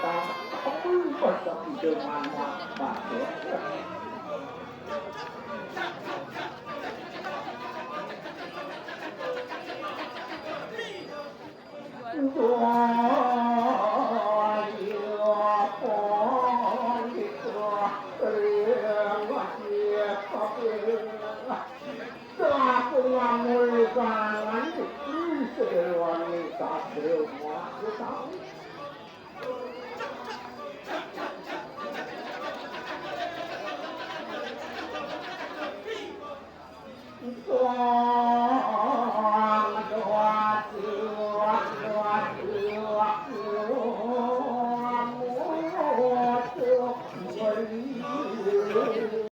ta không có trong thị trường hàng hóa và của Wow.